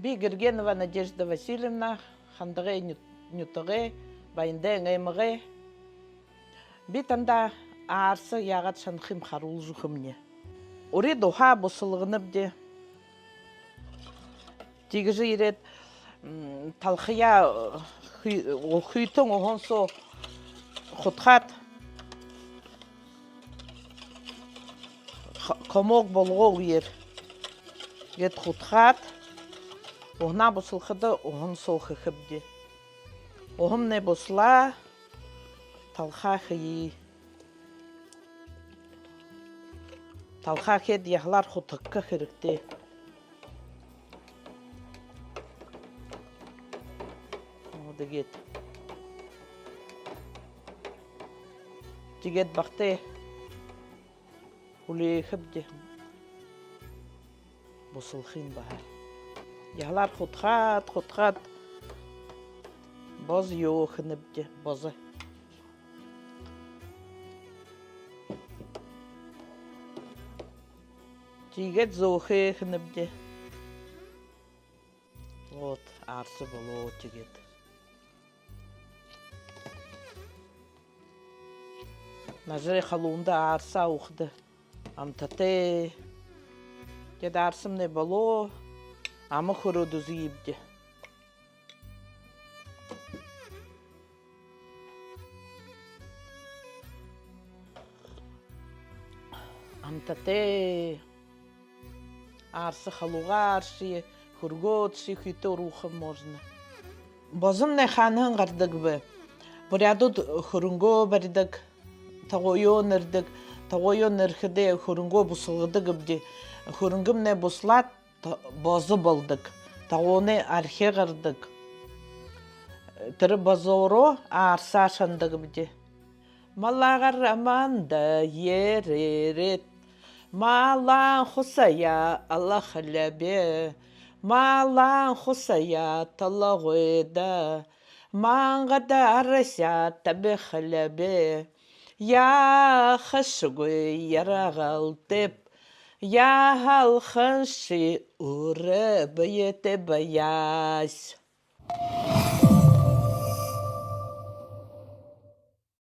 Бигергенова Надежда Васильевна, хандығы нютығы, байынды әңеймігі. Битанда арсы яғат шанхым қарул жүхімне. Ори доха бұсылығынып де. Тегіжі ерет талқия құйтың оғын со құтқат комок болғол ер. Гет құтқат оғына бұсылғыды оғын сол қықыбде. Оғым не бұсыла талқа қиы. Талқа кед яғлар құтыққа қырықты. Оды кет. Тегет бақты ұлы қыбде. Бұсылғын бағар. Яғлар құтқат. Боз еуқыныбде, бозы. Тегет зоуқы қыныбде. Вот, арсы болу тегет. Нажыры қалуында арса уқды. Амтаты. Дед арсым не болу. Амы құрыды зүйіпде. Амтаты. Арсы қалуға арсы, хүргөт, шүйкүйті рухым можны. Бозым не ханын ғардық бі. Бұрядуд хүрінго бәрдік, тағойон үрдік, тағойон үрхіде хүрінго бұсылғыдық бді. Хүрінгім не бұслат, бозы болдық, тағоны архе ғардық. Түрі бозоро арса шандық бді. Малағар аманда еререт. Малан хусая Аллах ләбе, малан хусая талағыда, маңғада арыся табы хләбе, я хышгы ярағалтып, я халхыншы ұры бүйеті баяс.